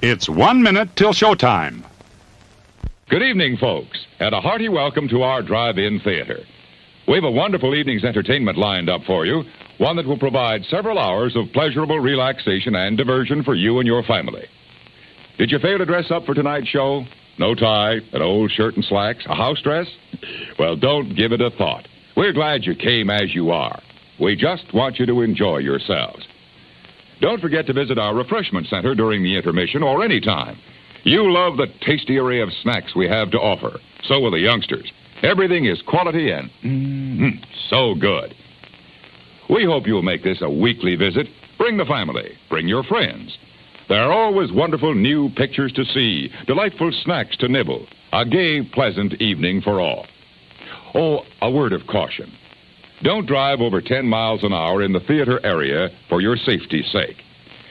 It's 1 minute till showtime. Good evening, folks, and a hearty welcome to our drive-in theater. We have a wonderful evening's entertainment lined up for you, one that will provide several hours of pleasurable relaxation and diversion for you and your family. Did you fail to dress up for tonight's show? No tie, an old shirt and slacks, a house dress? Well, don't give it a thought. We're glad you came as you are. We just want you to enjoy yourselves. Don't forget to visit our refreshment center during the intermission or any time. You love the tasty array of snacks we have to offer. So will the youngsters. Everything is quality and so good. We hope you'll make this a weekly visit. Bring the family. Bring your friends. There are always wonderful new pictures to see, delightful snacks to nibble, a gay, pleasant evening for all. Oh, a word of caution. Don't drive over 10 miles an hour in the theater area for your safety's sake.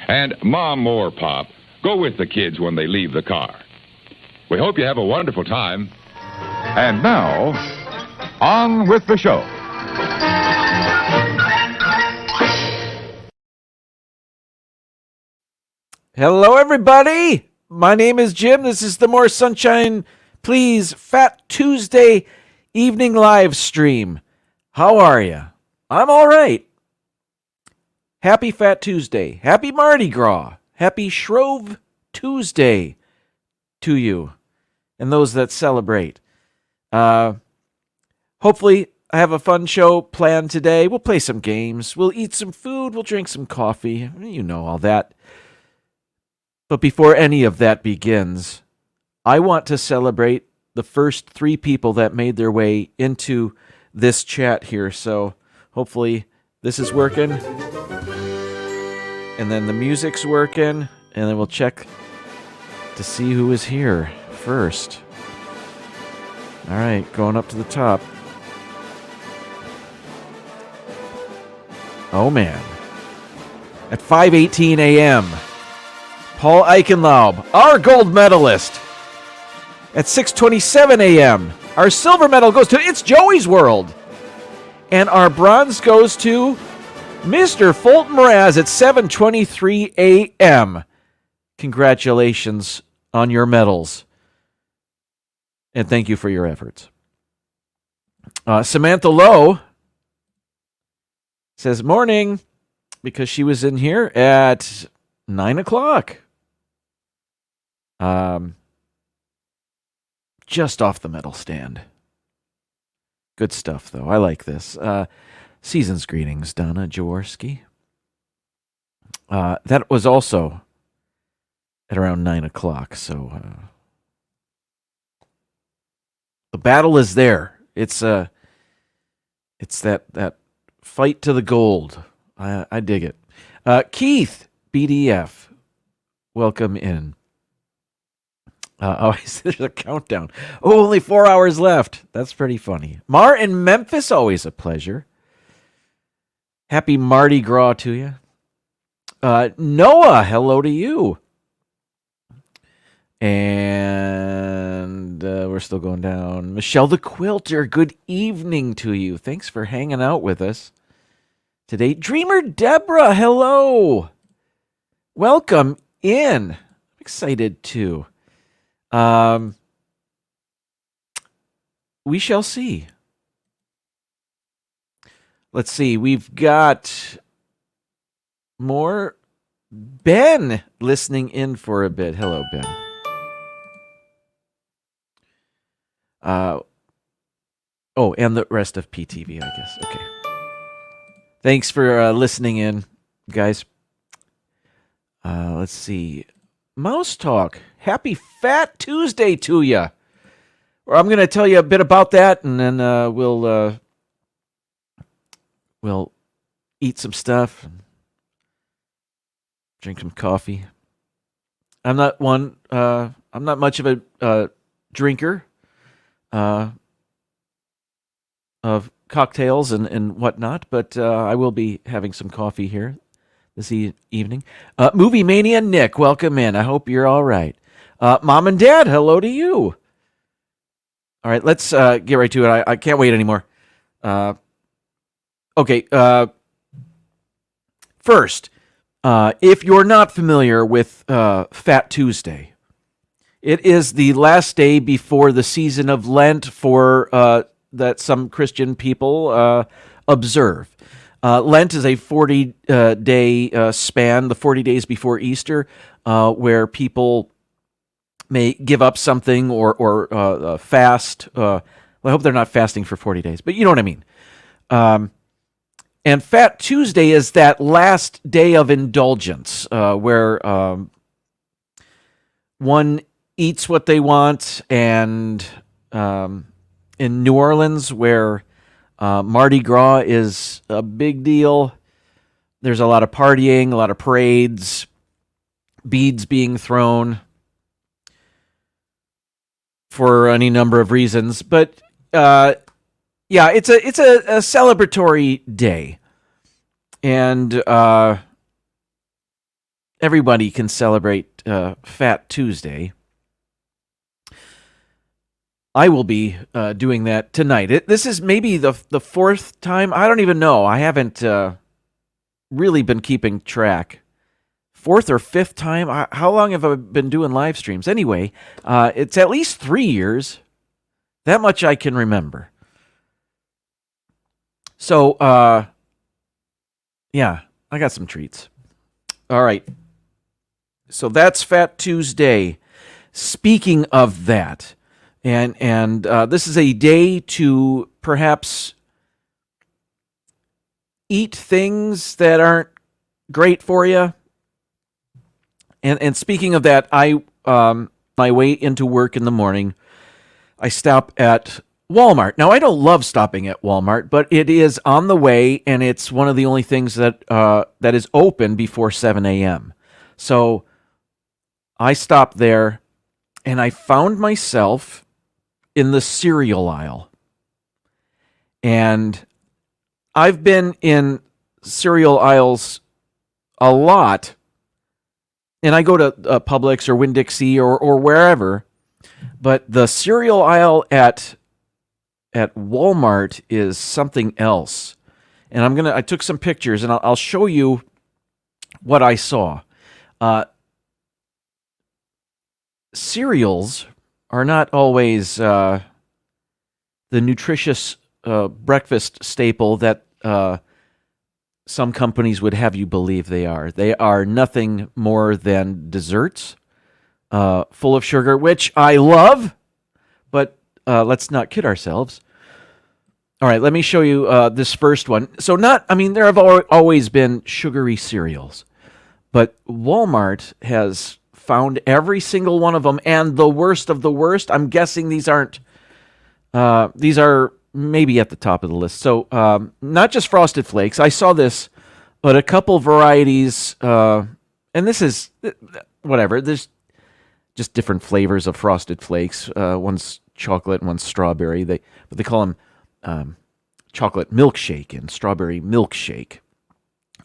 And Mom or Pop, go with the kids when they leave the car. We hope you have a wonderful time. And now, on with the show. Hello, everybody. My name is Jim. This is the More Sunshine, Please Fat Tuesday evening live stream. How are you? I'm all right. Happy Fat Tuesday. Happy Mardi Gras. Happy Shrove Tuesday to you and those that celebrate. Hopefully, I have a fun show planned today. We'll play some games. We'll eat some food. We'll drink some coffee. You know all that. But before any of that begins, I want to celebrate the first 3 people that made their way into this chat here. So hopefully this is working. And then the music's working. And then we'll check to see who is here first. All right, going up to the top. Oh, man. At 5:18 a.m., Paul Eichenlaub, our gold medalist. At 6:27 a.m., our silver medal goes to It's Joey's World. And our bronze goes to Mr. Fulton Mraz at 7:23 a.m. Congratulations on your medals. And thank you for your efforts. Samantha Lowe says morning because she was in here at 9 o'clock. Just off the medal stand. Good stuff, though. I like this. Season's greetings, Donna Jaworski. That was also at around 9 o'clock, so the battle is there. It's that fight to the gold. I dig it. Keith, BDF, welcome in. There's a countdown. Oh, only 4 hours left. That's pretty funny. Mar in Memphis, always a pleasure. Happy Mardi Gras to you. Noah, hello to you. And we're still going down. Michelle the Quilter, good evening to you. Thanks for hanging out with us today. Dreamer Deborah, hello. Welcome in. I'm excited too. We shall see. Let's see. We've got more. Ben listening in for a bit. Hello, Ben. And the rest of PTV, I guess. Okay. Thanks for listening in, guys. Let's see. Mouse Talk. Happy Fat Tuesday to you. I'm going to tell you a bit about that, and then we'll eat some stuff and drink some coffee. I'm not much of a drinker of cocktails and whatnot, but I will be having some coffee here this evening. Movie Mania Nick, welcome in. I hope you're all right. Mom and Dad, hello to you. All right, let's get right to it. I can't wait anymore. Okay. First, If you're not familiar with Fat Tuesday, it is the last day before the season of Lent for that some Christian people observe. Lent is a 40-day span, the 40 days before Easter, where people may give up something or fast. Well, I hope they're not fasting for 40 days, but you know what I mean. And Fat Tuesday is that last day of indulgence where one eats what they want. And in New Orleans, where Mardi Gras is a big deal, there's a lot of partying, a lot of parades, beads being thrown for any number of reasons. But yeah, it's a celebratory day, and everybody can celebrate Fat Tuesday. I will be doing that tonight. This is maybe the fourth time. I don't even know. I haven't really been keeping track. Fourth or fifth time. How long have I been doing live streams? Anyway, it's at least 3 years. That much I can remember. So, yeah, I got some treats. All right. So that's Fat Tuesday. Speaking of that, and this is a day to perhaps eat things that aren't great for you. And speaking of that, my way into work in the morning, I stop at Walmart. Now, I don't love stopping at Walmart, but it is on the way, and it's one of the only things that is open before 7 a.m. So I stopped there, and I found myself in the cereal aisle. And I've been in cereal aisles a lot, and I go to Publix or Winn-Dixie or wherever, but the cereal aisle at Walmart is something else. And I took some pictures, and I'll show you what I saw. Cereals are not always the nutritious breakfast staple that some companies would have you believe they are. They are nothing more than desserts full of sugar, which I love, but let's not kid ourselves. All right, let me show you this first one. So there have always been sugary cereals, but Walmart has found every single one of them, and the worst of the worst. I'm guessing these are maybe at the top of the list. So not just Frosted Flakes. I saw this, but a couple varieties, and this is whatever. There's just different flavors of Frosted Flakes. One's chocolate and one's strawberry. They call them chocolate milkshake and strawberry milkshake.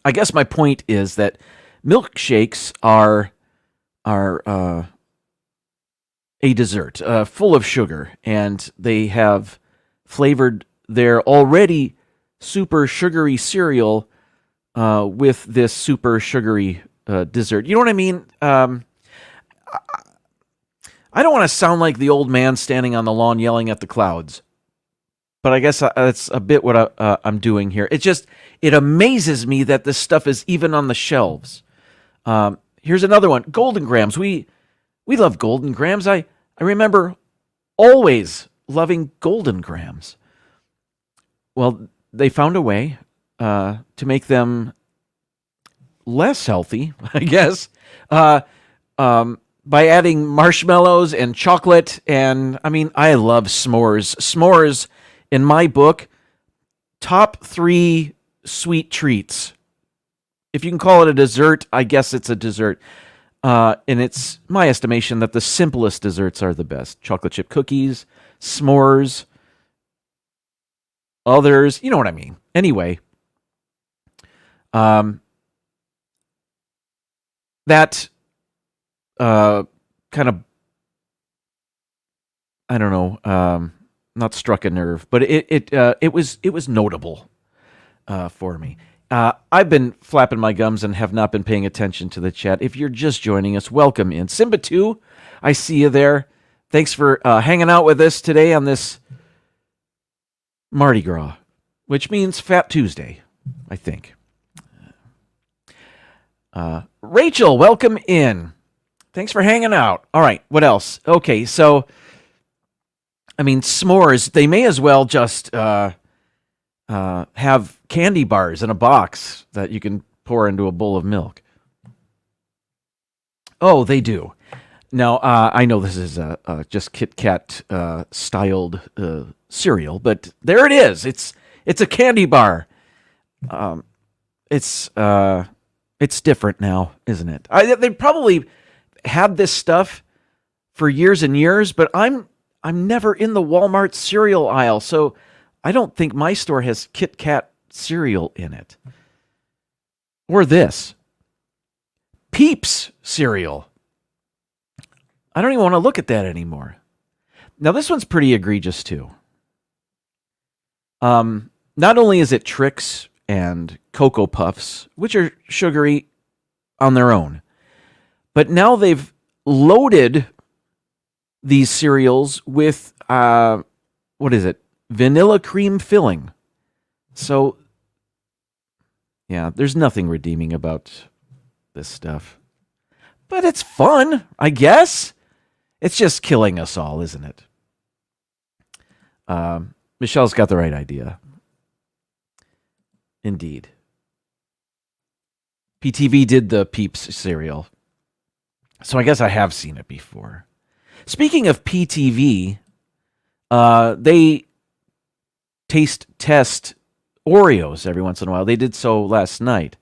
I guess my point is that milkshakes are a dessert full of sugar, and they have flavored their already super sugary cereal with this super sugary dessert. You know what I mean? I don't want to sound like the old man standing on the lawn yelling at the clouds, but I guess that's a bit what I'm doing here. It amazes me that this stuff is even on the shelves. Here's another one, Golden Grams. We love Golden Grams. I remember always loving Golden Grams. Well, they found a way to make them less healthy, I guess, by adding marshmallows and chocolate. And I love s'mores. S'mores, in my book, top 3 sweet treats. If you can call it a dessert, I guess it's a dessert. And it's my estimation that the simplest desserts are the best. Chocolate chip cookies, s'mores, others, you know what I mean. Anyway, that kind of, I don't know, not struck a nerve, but it was notable for me. I've been flapping my gums and have not been paying attention to the chat. If you're just joining us, welcome in. Simba 2, I see you there. Thanks for hanging out with us today on this Mardi Gras, which means Fat Tuesday, I think. Rachel, welcome in. Thanks for hanging out. All right, what else? Okay, so, I mean, s'mores, they may as well just have candy bars in a box that you can pour into a bowl of milk. Oh, they do. Now, I know this is just Kit Kat styled cereal, but there it is. It's a candy bar. It's different now, isn't it? They probably had this stuff for years and years, but I'm never in the Walmart cereal aisle, so I don't think my store has Kit Kat cereal in it. Or this. Peeps cereal. I don't even want to look at that anymore. Now, this one's pretty egregious, too. Not only is it Trix and Cocoa Puffs, which are sugary on their own, but now they've loaded these cereals with, what is it? Vanilla cream filling. So, yeah, there's nothing redeeming about this stuff. But it's fun, I guess. It's just killing us all, isn't it? Michelle's got the right idea. Indeed. PTV did the Peeps cereal. So I guess I have seen it before. Speaking of PTV, they test Oreos every once in a while. They did so last night.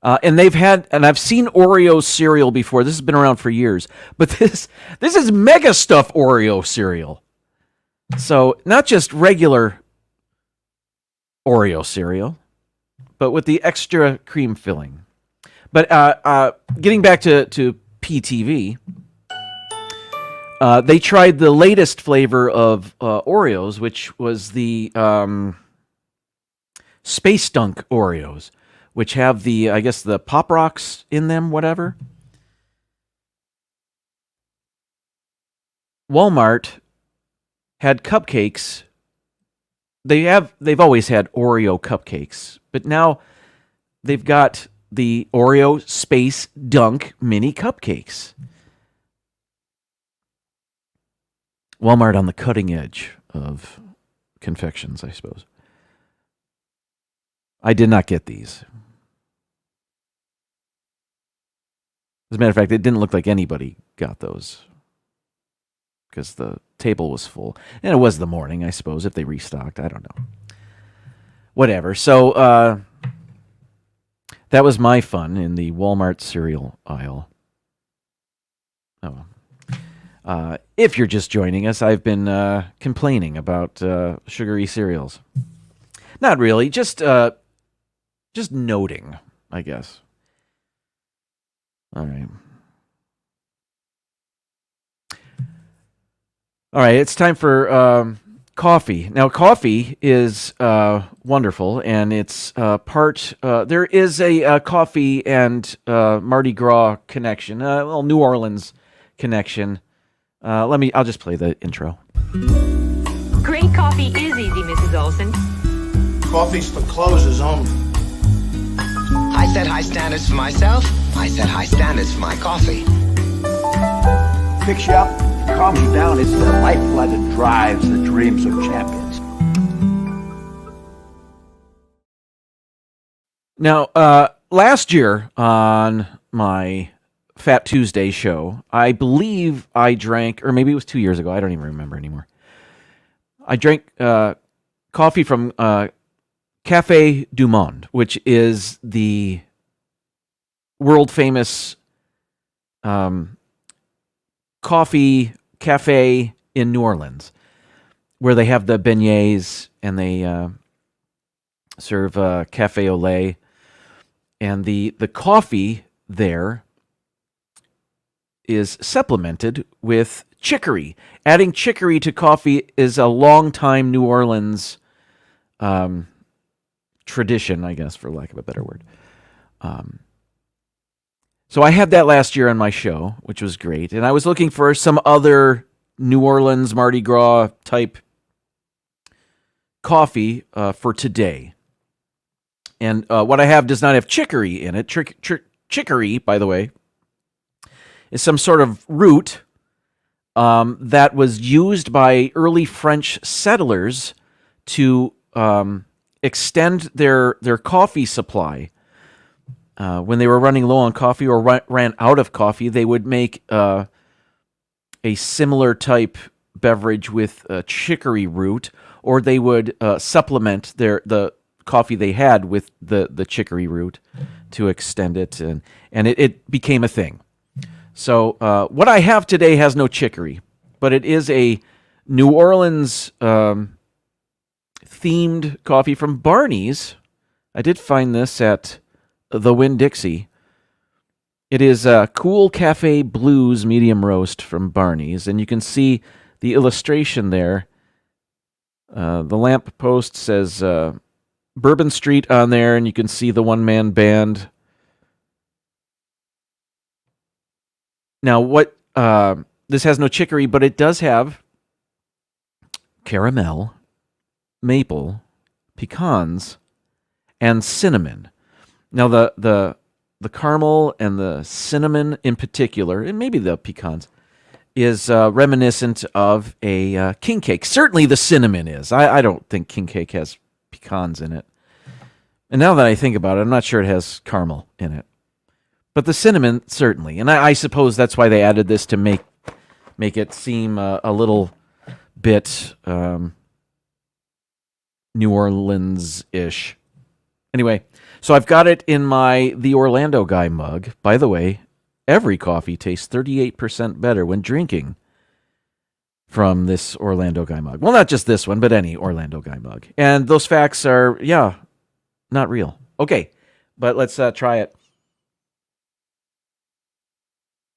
And I've seen Oreo cereal before. This has been around for years. But this is Mega Stuff Oreo cereal. So not just regular Oreo cereal, but with the extra cream filling. But getting back to PTV, they tried the latest flavor of Oreos, which was the Space Dunk Oreos, which have the Pop Rocks in them, whatever. Walmart had cupcakes. They've always had Oreo cupcakes, but now they've got the Oreo Space Dunk mini cupcakes. Walmart on the cutting edge of confections, I suppose. I did not get these. As a matter of fact, it didn't look like anybody got those because the table was full. And it was the morning, I suppose, if they restocked. I don't know. Whatever. So that was my fun in the Walmart cereal aisle. Oh. If you're just joining us, I've been complaining about sugary cereals. Not really, just noting, I guess. All right, it's time for coffee. Now, coffee is wonderful, and it's part. There is a coffee and Mardi Gras connection, well, New Orleans connection. I'll just play the intro. Great coffee is easy, Mrs. Olson. Coffee's for closers only. I set high standards for myself. I set high standards for my coffee. Picks you up, calms you down. It's the lifeblood that drives the dreams of champions. Now, last year on my Fat Tuesday show, I believe I drank, or maybe it was 2 years ago, I don't even remember anymore. I drank coffee from Café du Monde, which is the world-famous coffee cafe in New Orleans, where they have the beignets and they serve cafe au lait. And the coffee there is supplemented with chicory. Adding chicory to coffee is a long-time New Orleans tradition, I guess, for lack of a better word. So I had that last year on my show, which was great. And I was looking for some other New Orleans Mardi Gras type coffee for today. And what I have does not have chicory in it. Chicory, by the way, is some sort of root that was used by early French settlers to extend their coffee supply. When they were running low on coffee or ran out of coffee, they would make a similar type beverage with chicory root, or they would supplement the coffee they had with the chicory root to extend it, and it became a thing. So what I have today has no chicory, but it is a New Orleans themed coffee from Barney's. I did find this at the Winn-Dixie. It is a Cool Cafe Blues medium roast from Barney's, and you can see the illustration there. The lamp post says Bourbon Street on there, and you can see the one-man band. Now, this has no chicory, but it does have caramel, maple, pecans, and cinnamon. Now, the caramel and the cinnamon in particular, and maybe the pecans, is reminiscent of a king cake. Certainly the cinnamon is. I don't think king cake has pecans in it. And now that I think about it, I'm not sure it has caramel in it. But the cinnamon, certainly. And I suppose that's why they added this to make it seem a little bit New Orleans-ish. Anyway, so I've got it in my The Orlando Guy mug. By the way, every coffee tastes 38% better when drinking from this Orlando Guy mug. Well, not just this one, but any Orlando Guy mug. And those facts are, not real. Okay, but let's try it.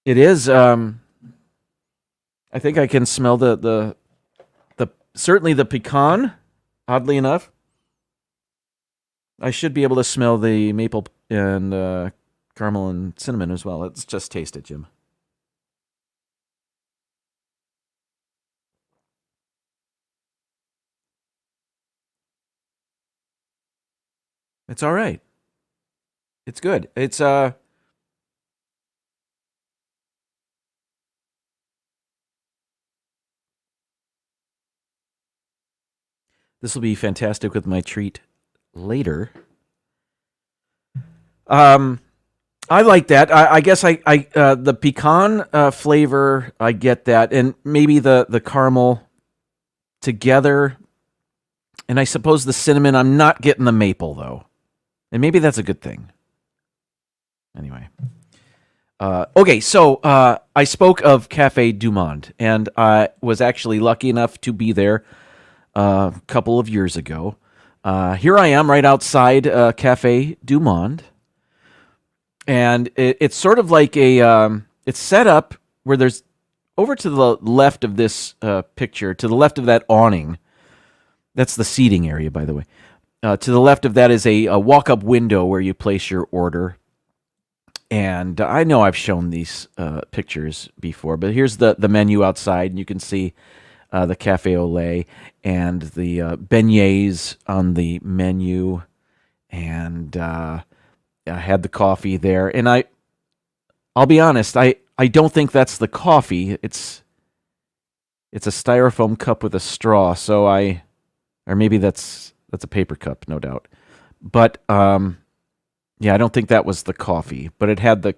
It is, I think I can smell the certainly the pecan, oddly enough. I should be able to smell the maple and caramel and cinnamon as well. Let's just taste it, Jim. It's all right. It's good. It's this will be fantastic with my treat later. I like that. I guess I the pecan flavor, I get that, and maybe the caramel together, and I suppose the cinnamon. I'm not getting the maple though, and maybe that's a good thing. Anyway, okay. So I spoke of Cafe Du Monde, and I was actually lucky enough to be there a couple of years ago. Here I am right outside Cafe Du Monde. And it's sort of like it's set up where there's, over to the left of this picture, to the left of that awning, that's the seating area, by the way. To the left of that is a walk-up window where you place your order. And I know I've shown these pictures before, but here's the menu outside, and you can see the cafe au lait and the beignets on the menu, and I had the coffee there, and I'll be honest, I don't think that's the coffee. It's a styrofoam cup with a straw, or maybe that's a paper cup, no doubt. But yeah, I don't think that was the coffee, but it had the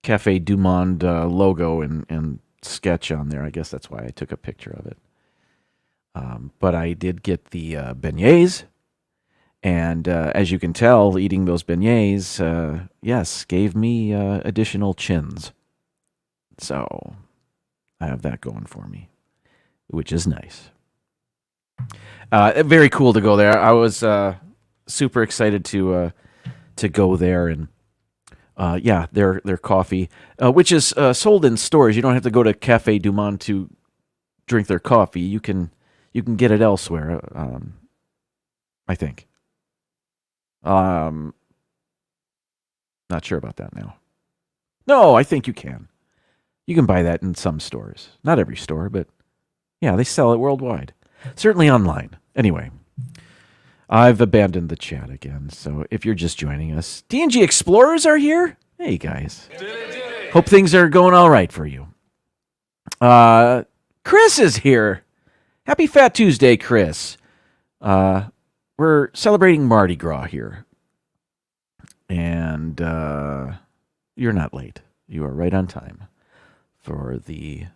Cafe Du Monde logo and sketch on there. I guess that's why I took a picture of it. But I did get the beignets. And as you can tell, eating those beignets, yes, gave me additional chins. So I have that going for me, which is nice. Very cool to go there. I was super excited to go there, and yeah, their coffee, which is sold in stores. You don't have to go to Cafe Du Monde to drink their coffee. You can get it elsewhere. I think. Not sure about that now. No, I think you can. You can buy that in some stores. Not every store, but yeah, they sell it worldwide. Certainly online. Anyway, I've abandoned the chat again, so if you're just joining us, D&G Explorers are here. Hey, guys. Hope things are going all right for you. Chris is here. Happy Fat Tuesday, Chris. We're celebrating Mardi Gras here. And you're not late. You are right on time for the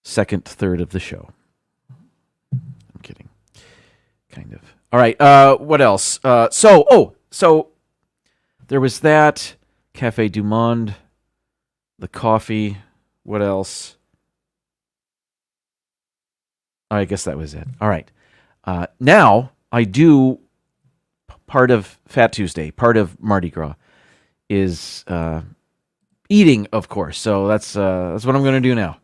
second third of the show. I'm kidding. Kind of. All right. What else? So there was that Cafe Du Monde, the coffee. What else? I guess that was it. All right. Now I do part of Fat Tuesday, part of Mardi Gras is eating, of course. So that's what I'm going to do now.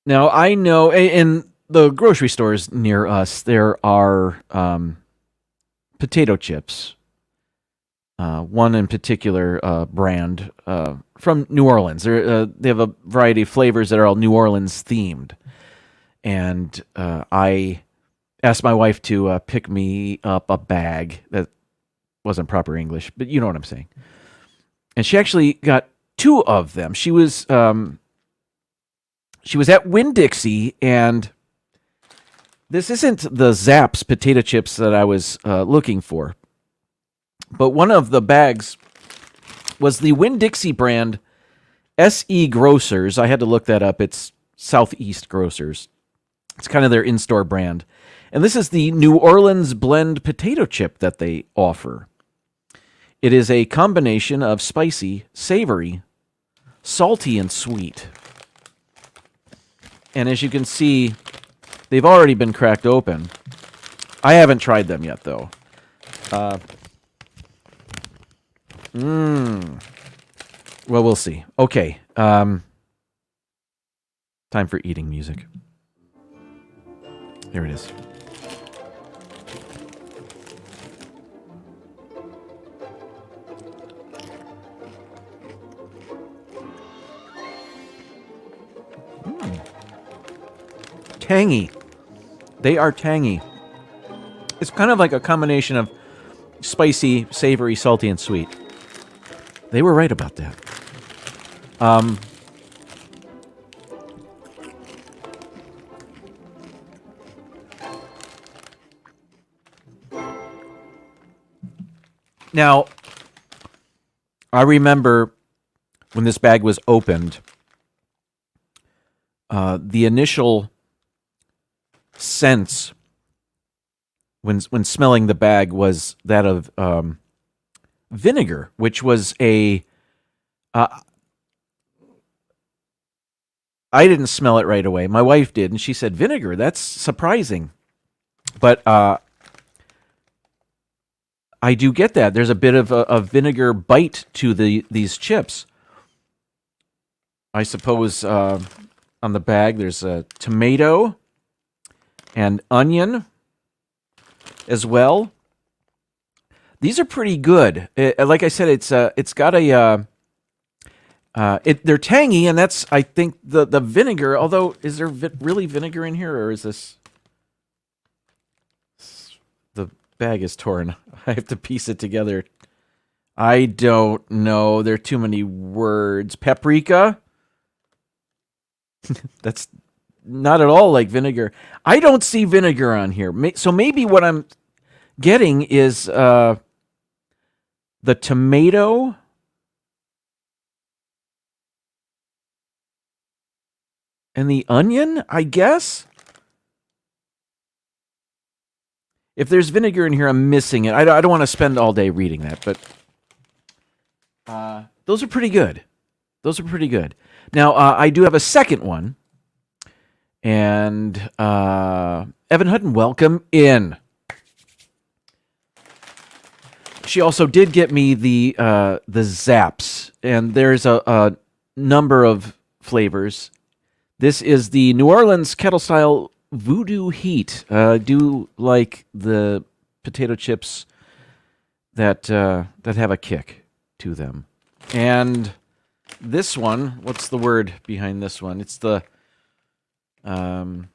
Now, I know in the grocery stores near us, there are potato chips. One in particular brand from New Orleans. They have a variety of flavors that are all New Orleans themed. And I asked my wife to pick me up a bag. That wasn't proper English, but you know what I'm saying. And she actually got 2 of them. She was at Winn-Dixie, and this isn't the Zapp's potato chips that I was looking for. But one of the bags was the Winn-Dixie brand SE Grocers. I had to look that up. It's Southeast Grocers. It's kind of their in-store brand. And this is the New Orleans blend potato chip that they offer. It is a combination of spicy, savory, salty, and sweet. And as you can see, they've already been cracked open. I haven't tried them yet, though. Well, we'll see. Okay. Time for eating music. There it is. Tangy. They are tangy. It's kind of like a combination of spicy, savory, salty, and sweet. They were right about that. Now, I remember when this bag was opened, the initial sense when smelling the bag was that of vinegar, which was I didn't smell it right away. My wife did, and she said, "Vinegar, that's surprising." But I do get that. There's a bit of a vinegar bite to these chips. I suppose on the bag there's a tomato and onion as well. These are pretty good. Like I said, it's got a they're tangy, and that's, I think, the vinegar. Although, is there really vinegar in here, or is this? The bag is torn. I have to piece it together. I don't know. There are too many words. Paprika. That's not at all like vinegar. I don't see vinegar on here. So maybe what I'm getting is the tomato and the onion, I guess. If there's vinegar in here, I'm missing it. I don't want to spend all day reading that, but those are pretty good. Those are pretty good. Now, I do have a second one. And Evan Hutton, welcome in. She also did get me the Zaps, and there's a number of flavors, This is the New Orleans kettle style Voodoo Heat. I do like the potato chips that have a kick to them. And this one, what's the word behind this one? It's the let's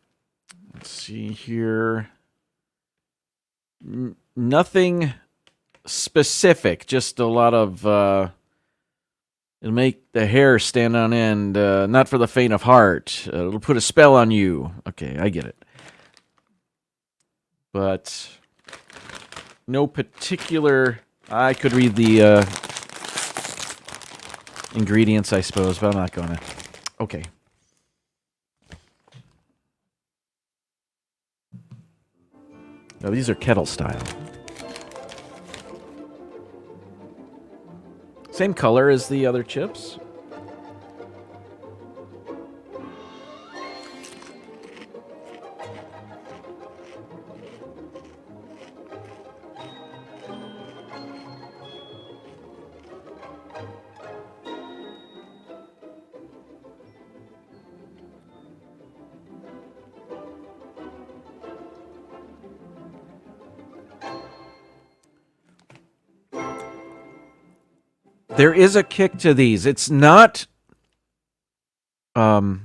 see here. Nothing specific, just a lot of it'll make the hair stand on end, not for the faint of heart. It'll put a spell on you. Okay, I get it. But no particular... I could read the ingredients, I suppose, but I'm not going to. Okay. Now, these are kettle style. Same color as the other chips. There is a kick to these. It's not bad.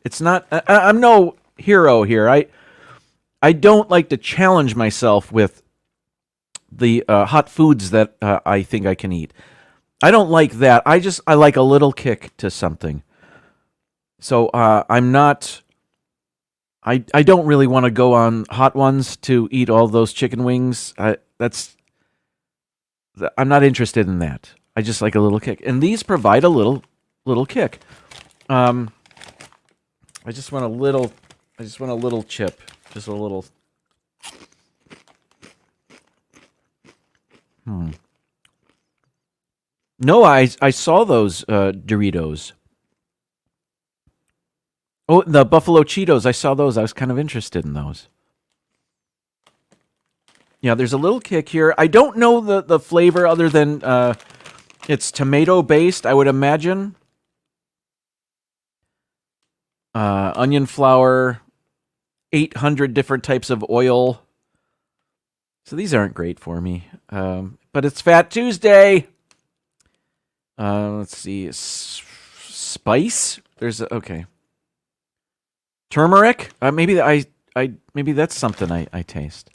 It's not I'm no hero here. I don't like to challenge myself with the hot foods that I think I can eat. I don't like that. I like a little kick to something. So I'm not I don't really want to go on hot ones to eat all those chicken wings. I'm not interested in that. I just like a little kick. And these provide a little kick. I just want a little chip. Just a little. No, I saw those Doritos. Oh, the Buffalo Cheetos. I saw those. I was kind of interested in those. Yeah, there's a little kick here. I don't know the flavor other than it's tomato-based, I would imagine. Onion flour, 800 different types of oil. So these aren't great for me. But it's Fat Tuesday. Let's see. Spice? Okay. Turmeric? Maybe maybe that's something I taste.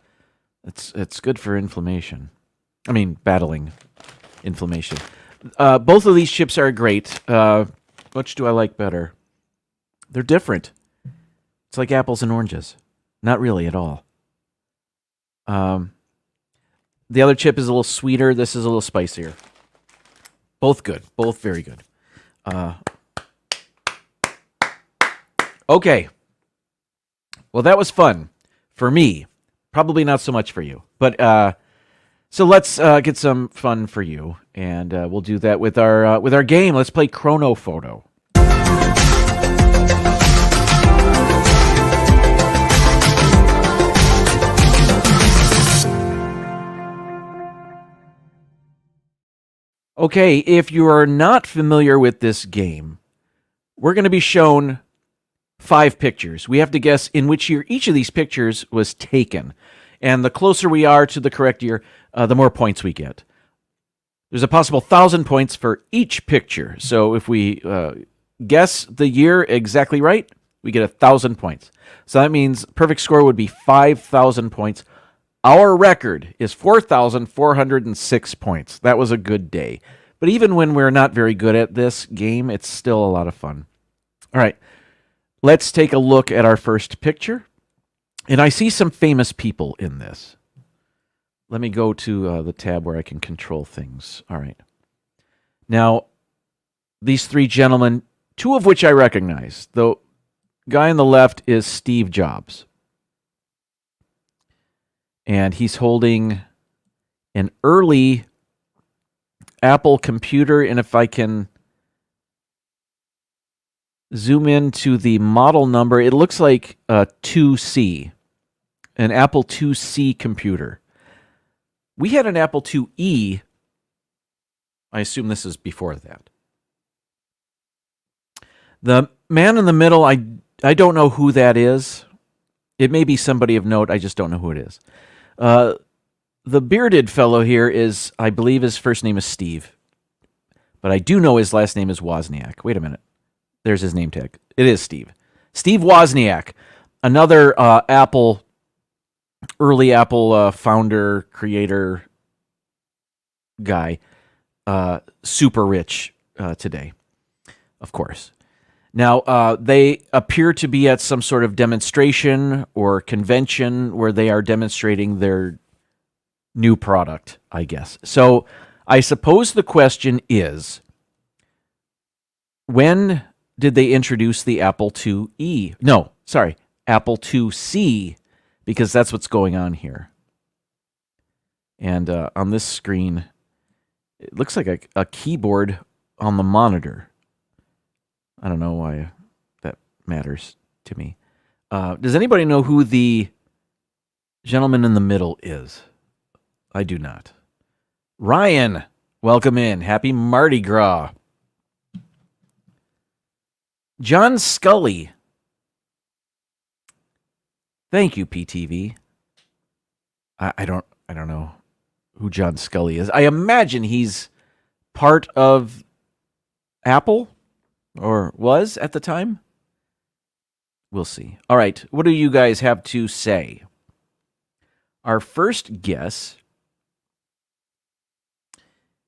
It's good for inflammation. I mean, battling inflammation. Both of these chips are great. Which do I like better? They're different. It's like apples and oranges. Not really at all. The other chip is a little sweeter. This is a little spicier. Both good. Both very good. Okay. Well, that was fun for me. Probably not so much for you. But so let's get some fun for you, and we'll do that with our game. Let's play Chrono Photo. Okay, if you are not familiar with this game, we're going to be shown 5 pictures. We have to guess in which year each of these pictures was taken. And the closer we are to the correct year, the more points we get. There's a possible 1,000 points for each picture. So if we guess the year exactly right, we get 1,000 points. So that means perfect score would be 5,000 points. Our record is 4,406 points. That was a good day. But even when we're not very good at this game, it's still a lot of fun. All right. Let's take a look at our first picture. And I see some famous people in this. Let me go to the tab where I can control things. All right. Now, these 3 gentlemen, 2 of which I recognize. The guy on the left is Steve Jobs. And he's holding an early Apple computer. And if I can zoom into the model number, it looks like a 2C, an Apple IIc computer. We had an Apple IIe. I assume this is before that. The man in the middle, I don't know who that is. It may be somebody of note. I just don't know who it is. The bearded fellow here is, I believe his first name is Steve. But I do know his last name is Wozniak. Wait a minute. There's his name tag. It is Steve. Steve Wozniak. Another early Apple founder, creator guy. Super rich today, of course. Now, they appear to be at some sort of demonstration or convention where they are demonstrating their new product, I guess. So I suppose the question is, when did they introduce the Apple IIe? No, sorry, Apple IIc, because that's what's going on here. And on this screen, it looks like a keyboard on the monitor. I don't know why that matters to me. Does anybody know who the gentleman in the middle is? I do not. Ryan, welcome in. Happy Mardi Gras. John Scully. Thank you, PTV. I don't know who John Scully is. I imagine he's part of Apple, or was at the time. We'll see. All right, what do you guys have to say? Our first guess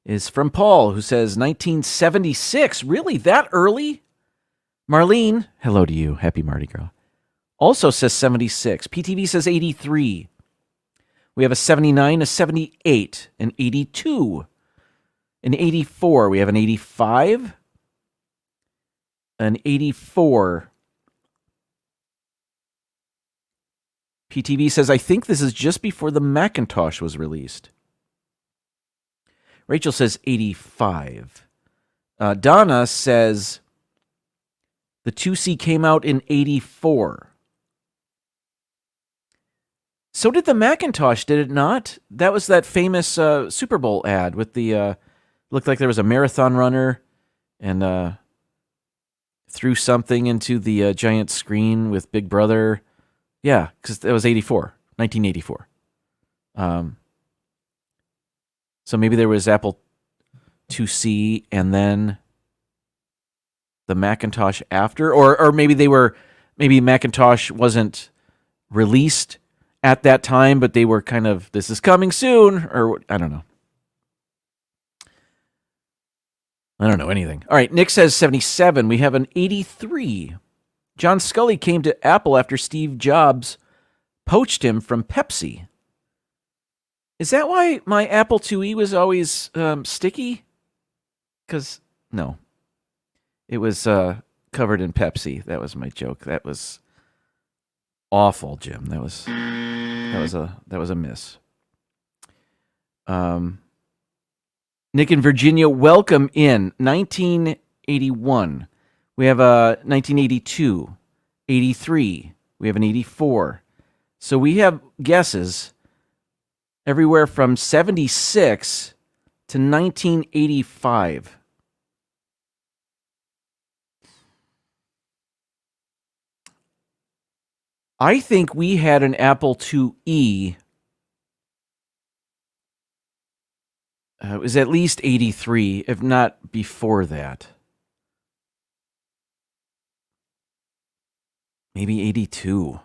is from Paul, who says 1976. Really, that early? Marlene, hello to you. Happy Mardi Gras. Also says 76. PTV says 83. We have a 79, a 78, an 82, an 84. We have an 85, an 84. PTV says, I think this is just before the Macintosh was released. Rachel says 85. Donna says the 2C came out in 84. So did the Macintosh, did it not? That was that famous Super Bowl ad with the, looked like there was a marathon runner and threw something into the giant screen with Big Brother. Yeah, because that was 1984. So maybe there was Apple IIc and then the Macintosh after, or maybe Macintosh wasn't released at that time, but they were kind of, this is coming soon, or I don't know. I don't know anything. All right, Nick says 77. We have an 83. John Scully came to Apple after Steve Jobs poached him from Pepsi. Is that why my Apple IIe was always sticky? Because, no. It was covered in Pepsi. That was my joke. That was awful, Jim. That was a miss. Nick in Virginia, welcome in. 1981. We have a 1982, 83. We have an 84. So we have guesses everywhere from 76 to 1985. I think we had an Apple IIe. It was at least 83, if not before that. Maybe 82.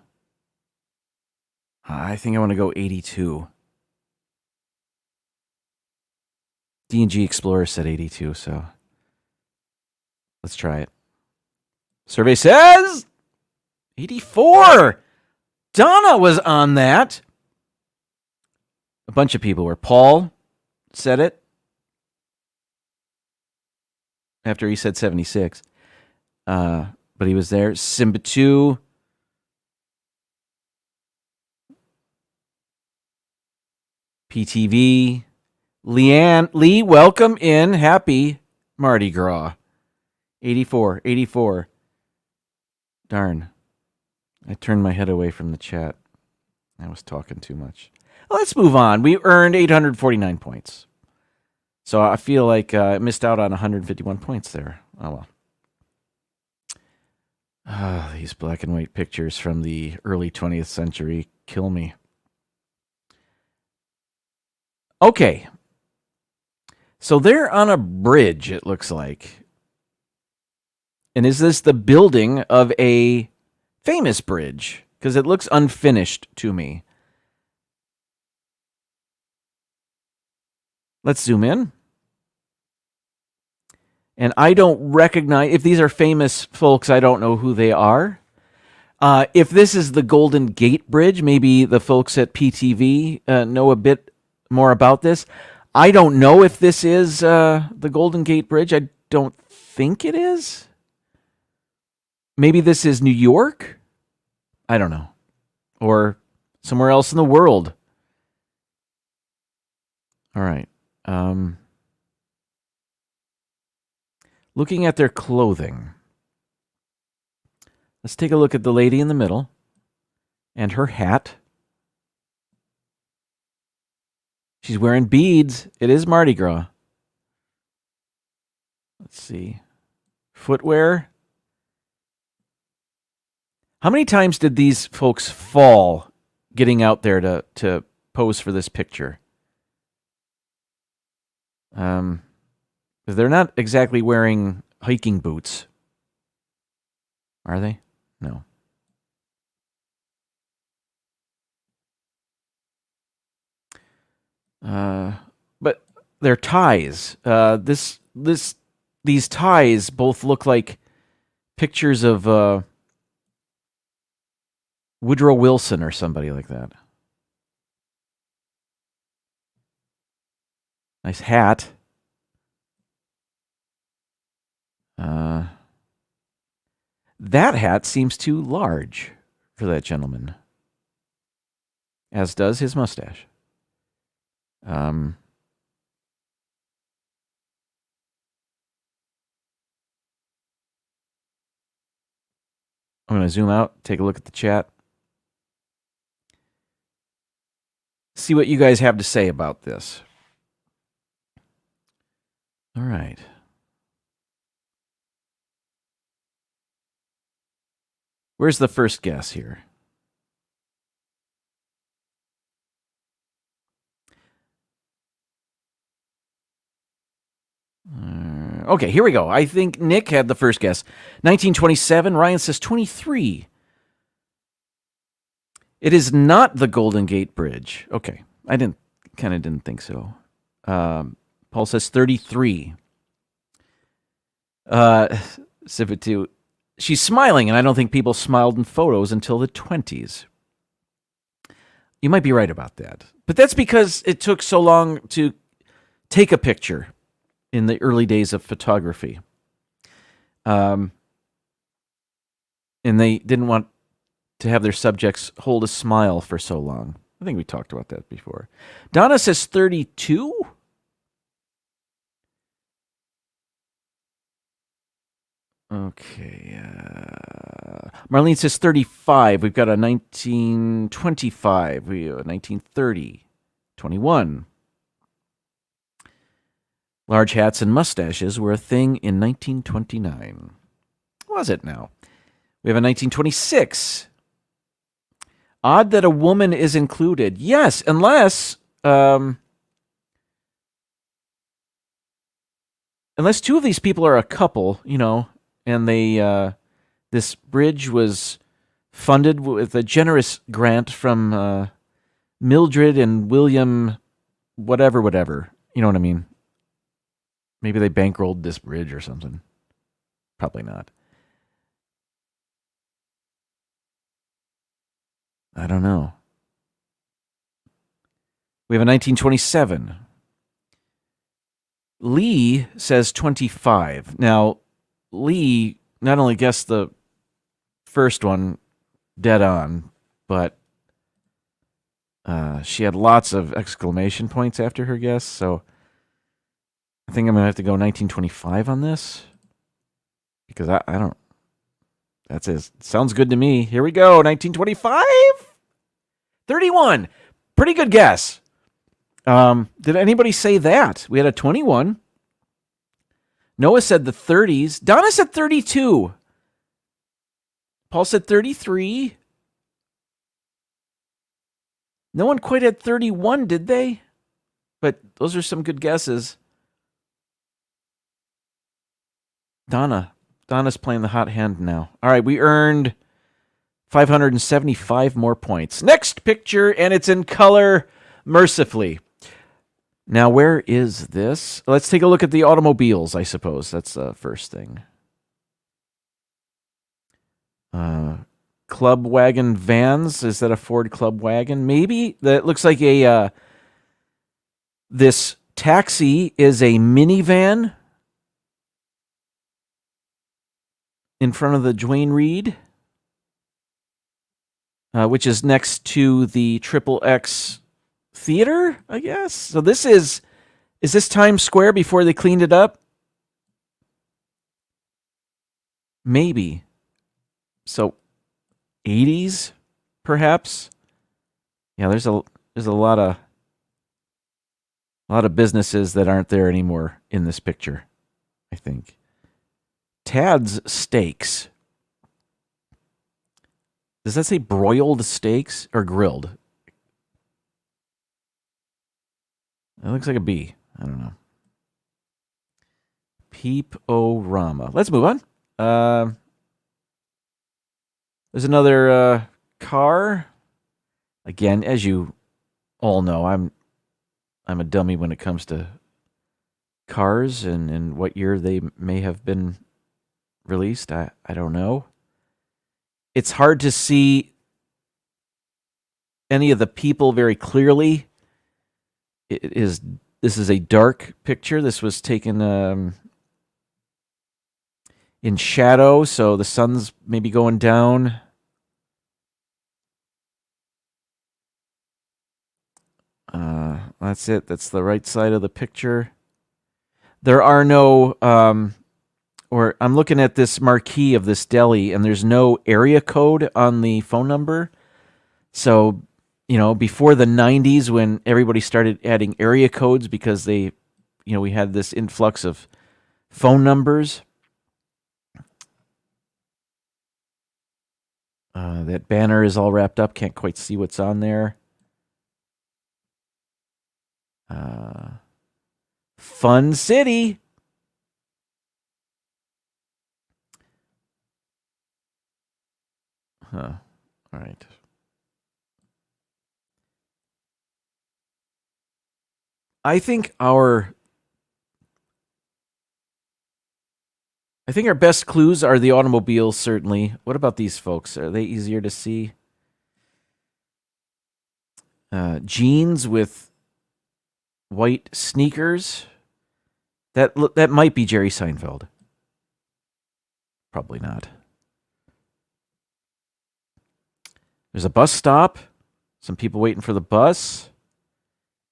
I think I want to go 82. D&G Explorer said 82, so let's try it. Survey says 84. Donna was on that. A bunch of people were. Paul said it after he said 76. But he was there. Simba 2. PTV. Lee, welcome in. Happy Mardi Gras. 84. Darn. I turned my head away from the chat. I was talking too much. Well, let's move on. We earned 849 points. So I feel like I missed out on 151 points there. Oh, well. These black and white pictures from the early 20th century kill me. Okay. So they're on a bridge, it looks like. And is this the building of a famous bridge? Because it looks unfinished to me. Let's zoom in. And I don't recognize, if these are famous folks, I don't know who they are. If this is the Golden Gate Bridge, maybe the folks at PTV know a bit more about this. I don't know if this is the Golden Gate Bridge. I don't think it is. Maybe this is New York? I don't know. Or somewhere else in the world. All right. Looking at their clothing. Let's take a look at the lady in the middle and her hat. She's wearing beads. It is Mardi Gras. Let's see. Footwear. How many times did these folks fall getting out there to pose for this picture? They're not exactly wearing hiking boots. Are they? No. But they're ties. These ties both look like pictures of Woodrow Wilson or somebody like that. Nice hat. That hat seems too large for that gentleman, as does his mustache. I'm going to zoom out, take a look at the chat, see what you guys have to say about this. All right. Where's the first guess here? Okay, here we go. I think Nick had the first guess. 1927. Ryan says 23. It is not the Golden Gate Bridge. Okay, I didn't think so. Paul says 33. Civitu. She's smiling, and I don't think people smiled in photos until the 20s. You might be right about that. But that's because it took so long to take a picture in the early days of photography. And they didn't want to have their subjects hold a smile for so long. I think we talked about that before. Donna says 32. Okay. Marlene says 35. We've got a 1925. We have a 1930. 21. Large hats and mustaches were a thing in 1929. Was it now? We have a 1926. Odd that a woman is included. Yes, unless two of these people are a couple, and they this bridge was funded with a generous grant from Mildred and William whatever. You know what I mean? Maybe they bankrolled this bridge or something. Probably not. I don't know. We have a 1927. Lee says 25. Now, Lee not only guessed the first one dead on, but she had lots of exclamation points after her guess, so I think I'm going to have to go 1925 on this, because I don't... That's it. Sounds good to me. Here we go, 1925? 31. Pretty good guess. Did anybody say that? We had a 21. Noah said the 30s. Donna said 32. Paul said 33. No one quite had 31, did they? But those are some good guesses. Donna's playing the hot hand now. All right, we earned 575 more points. Next picture, and it's in color, mercifully. Now, where is this? Let's take a look at the automobiles, I suppose. That's the first thing. Club wagon vans. Is that a Ford club wagon? Maybe. That looks like a... this taxi is a minivan in front of the Duane Reade, which is next to the Triple X Theater, I guess. So this is this Times Square before they cleaned it up? Maybe. So 80s, perhaps. Yeah, there's a lot of businesses that aren't there anymore in this picture, I think. Tad's Steaks. Does that say broiled steaks or grilled? It looks like a B. I don't know. Peep-O-Rama. Let's move on. There's another car. Again, as you all know, I'm a dummy when it comes to cars and what year they may have been released. I don't know. It's hard to see any of the people very clearly. This is a dark picture. This was taken in shadow, so the sun's maybe going down. That's it. That's the right side of the picture. There are no, or I'm looking at this marquee of this deli, and there's no area code on the phone number. So, before the 90s when everybody started adding area codes because we had this influx of phone numbers. That banner is all wrapped up. Can't quite see what's on there. Fun City. All right. I think our best clues are the automobiles, certainly. What about these folks? Are they easier to see? Jeans with white sneakers. That might be Jerry Seinfeld. Probably not. There's a bus stop. Some people waiting for the bus.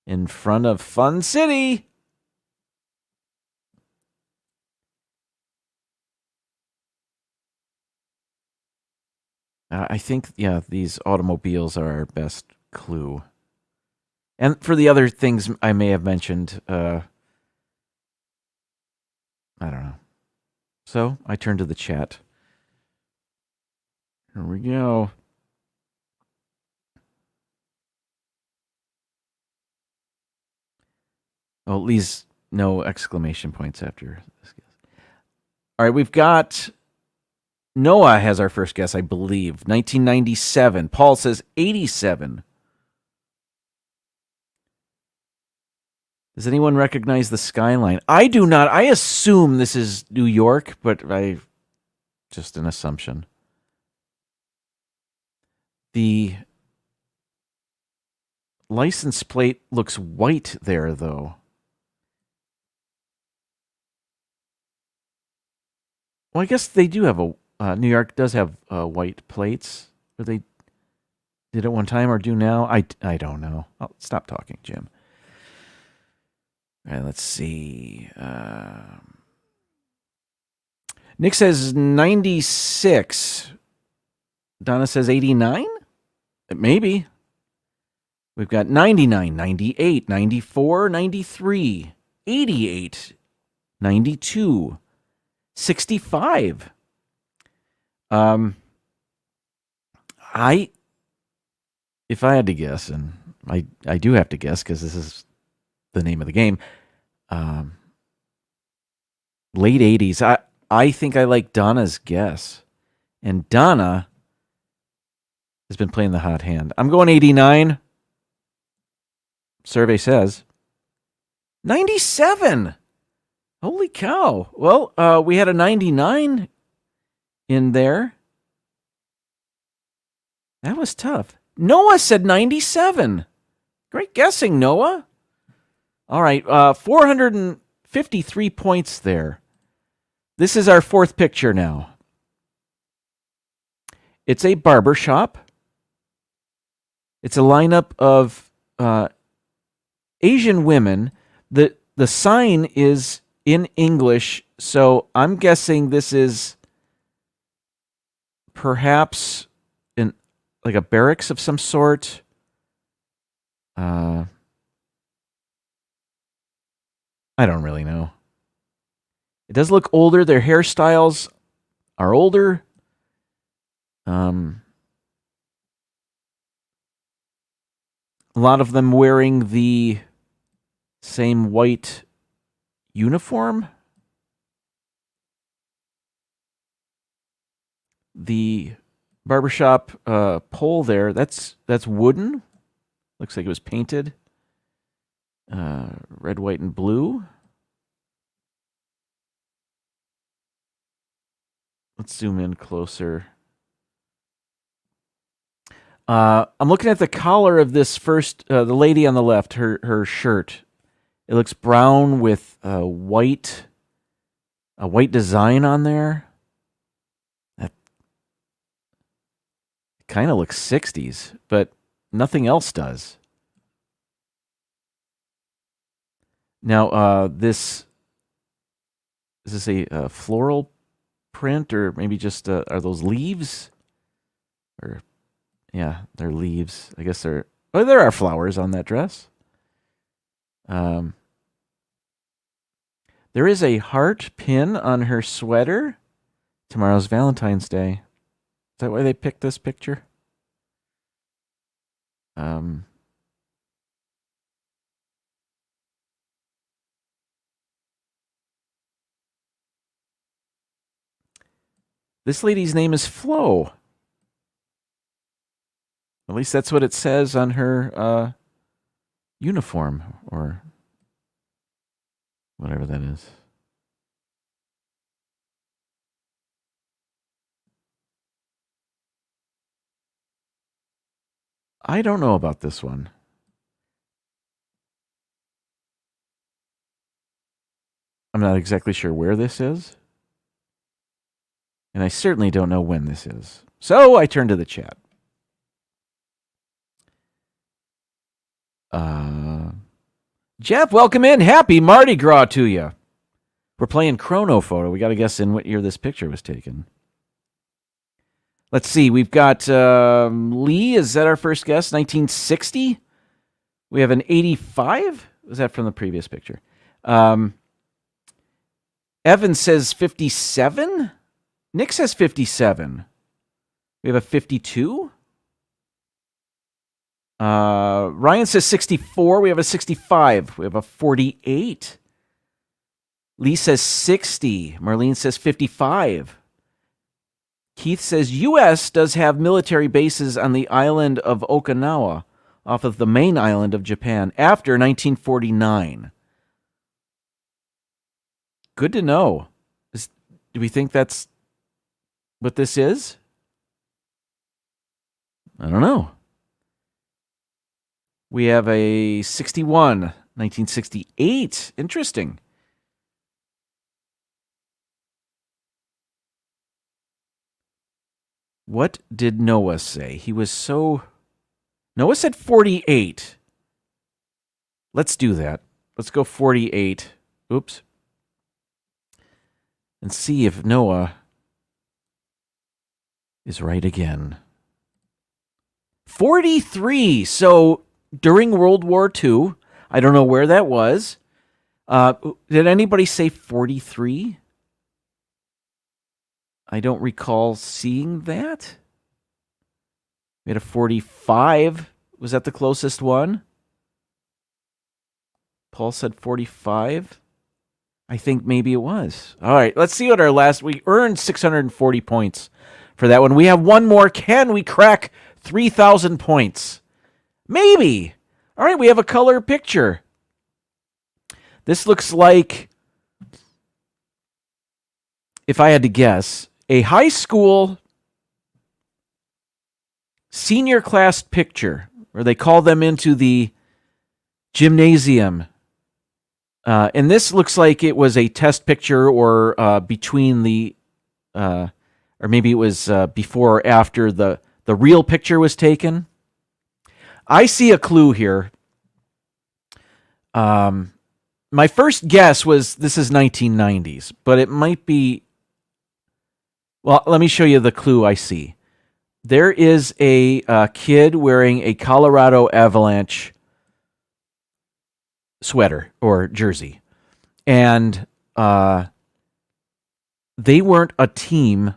In front of Fun City. I think, these automobiles are our best clue. And for the other things I may have mentioned, I don't know. So I turn to the chat. Here we go. Oh, at least no exclamation points after this guess. All right, we've got Noah has our first guess, I believe. 1997. Paul says 87. Does anyone recognize the skyline? I do not. I assume this is New York, but just an assumption. The license plate looks white there, though. Well, I guess they do have New York does have white plates. Or they did at one time or do now? I don't know. I'll stop talking, Jim. All right, let's see. Nick says 96. Donna says 89? Maybe. We've got 99, 98, 94, 93, 88, 92, 65. If I had to guess, and I do have to guess because this is the name of the game, late 80s. I think I like Donna's guess. And Donna has been playing the hot hand. I'm going 89. Survey says 97. Holy cow. Well, we had a 99 in there. That was tough. Noah said 97. Great guessing, Noah. All right, 453 points there. This is our fourth picture now. It's a barber shop. It's a lineup of Asian women. The sign is in English, so I'm guessing this is perhaps like a barracks of some sort. I don't really know. It does look older. Their hairstyles are older. A lot of them wearing the same white uniform. The barbershop pole there, that's wooden. Looks like it was painted. Red, white, and blue. Let's zoom in closer. I'm looking at the collar of this first, the lady on the left, her shirt. It looks brown with a white design on there. That kind of looks 60s, but nothing else does. Now, is this a floral print, or maybe just are those leaves? Or yeah, they're leaves. I guess there are flowers on that dress. There is a heart pin on her sweater. Tomorrow's Valentine's Day. Is that why they picked this picture? This lady's name is Flo. At least that's what it says on her uniform, or whatever that is. I don't know about this one. I'm not exactly sure where this is. And I certainly don't know when this is. So I turn to the chat. Jeff, welcome in. Happy Mardi Gras to you. We're playing Chrono Photo. We got to guess in what year this picture was taken. Let's see. We've got Lee. Is that our first guess? 1960. We have an 85. Was that from the previous picture? Evan says 57. Nick says 57. We have a 52. Ryan says 64. We have a 65. We have a 48. Lee says 60. Marlene says 55. Keith says U.S. does have military bases on the island of Okinawa off of the main island of Japan after 1949. Good to know. Do we think that's what this is? I don't know. We have a 61, 1968. Interesting. What did Noah say? Noah said 48. Let's do that. Let's go 48. Oops. And see if Noah is right again. 43. So during World War II, I don't know where that was. Did anybody say 43? I don't recall seeing that. We had a 45. Was that the closest one? Paul said 45. I think maybe it was. All right, let's see what our last... We earned 640 points for that one. We have one more. Can we crack 3,000 points? Maybe. All right, we have a color picture. This looks like, if I had to guess, a high school senior class picture where they call them into the gymnasium. And this looks like it was a test picture or between the, or maybe it was before or after the real picture was taken. I see a clue here. My first guess was this is 1990s, but it might be... Well, let me show you the clue I see. There is a kid wearing a Colorado Avalanche sweater or jersey. And they weren't a team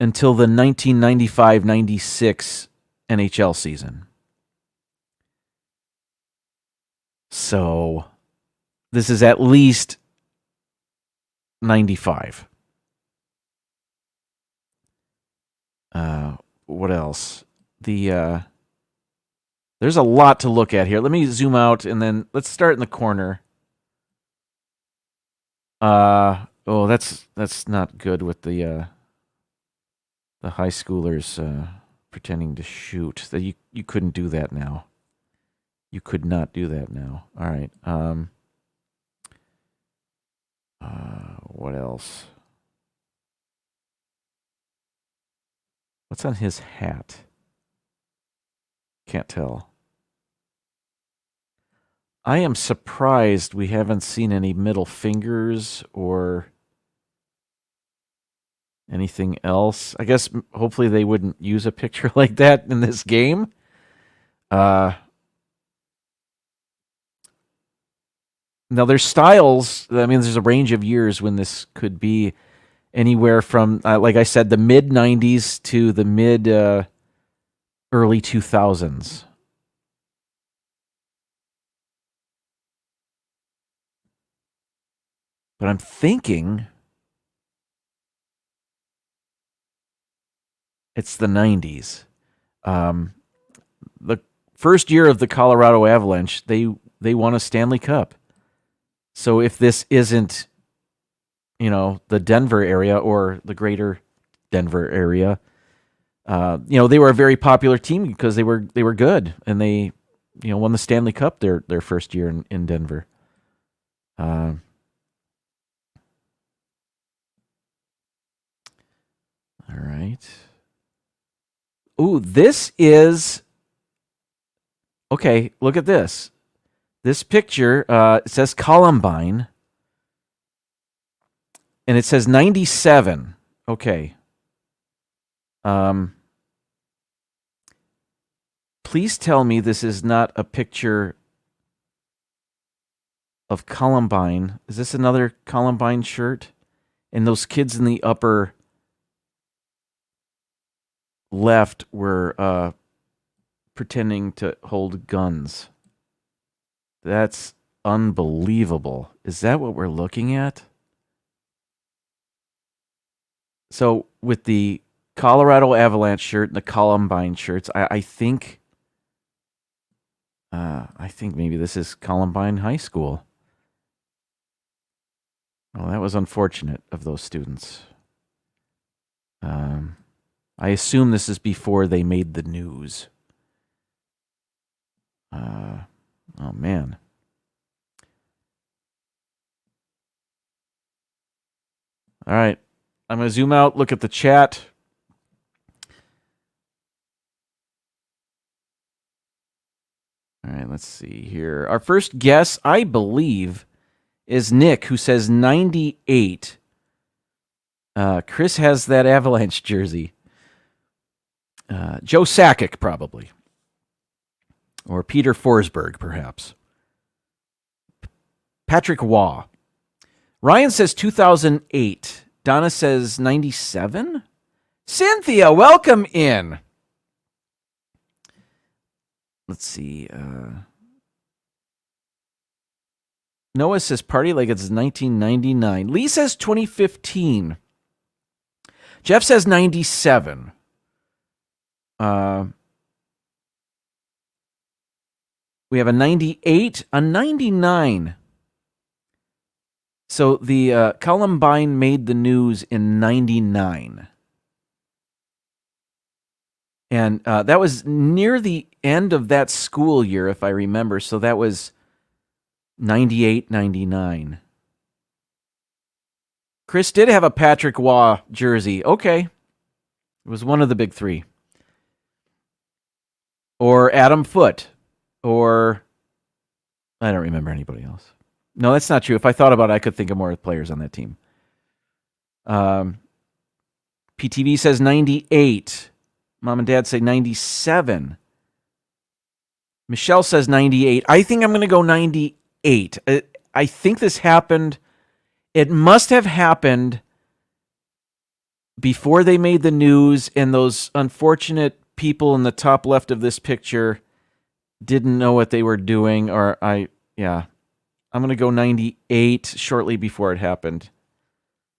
until the 1995-96 NHL season. So this is at least 95. What else? There's a lot to look at here. Let me zoom out and then let's start in the corner. That's not good with the high schoolers pretending to shoot. That you couldn't do that now. You could not do that now. All right. What else? What's on his hat? Can't tell. I am surprised we haven't seen any middle fingers or anything else. I guess hopefully they wouldn't use a picture like that in this game. Now there's styles. I mean, there's a range of years when this could be anywhere from, like I said, the mid 90s to the mid early 2000s. But I'm thinking it's the 90s. The first year of the Colorado Avalanche, they won a Stanley Cup. So if this isn't, the Denver area or the greater Denver area, they were a very popular team because they were good and they, won the Stanley Cup their first year in Denver. All right. Ooh, this is okay. Look at this. This picture, it says Columbine. And it says 97. Okay. Please tell me this is not a picture of Columbine. Is this another Columbine shirt? And those kids in the upper left were pretending to hold guns. That's unbelievable. Is that what we're looking at? So with the Colorado Avalanche shirt and the Columbine shirts, I think maybe this is Columbine High School. Well, that was unfortunate of those students. I assume this is before they made the news. Oh man. All right. I'm going to zoom out, look at the chat. All right, let's see here. Our first guess, I believe, is Nick, who says 98. Chris has that Avalanche jersey. Joe Sakic, probably. Or Peter Forsberg, perhaps. Patrick Waugh. Ryan says 2008. Donna says 97. Cynthia, welcome in. let's see. Noah says party like it's 1999. Lee says 2015. Jeff says 97. We have a 98, a 99. So the Columbine made the news in 99. And that was near the end of that school year, if I remember. So that was 98, 99. Chris did have a Patrick Waugh jersey. Okay. It was one of the big three. Or Adam Foote. Or I don't remember anybody else. No, that's not true. If I thought about it, I could think of more players on that team. PTV says 98. Mom and Dad say 97. Michelle says 98. I think I'm going to go 98. I think this happened. It must have happened before they made the news, and those unfortunate people in the top left of this picture didn't know what they were doing, I'm going to go 98 shortly before it happened.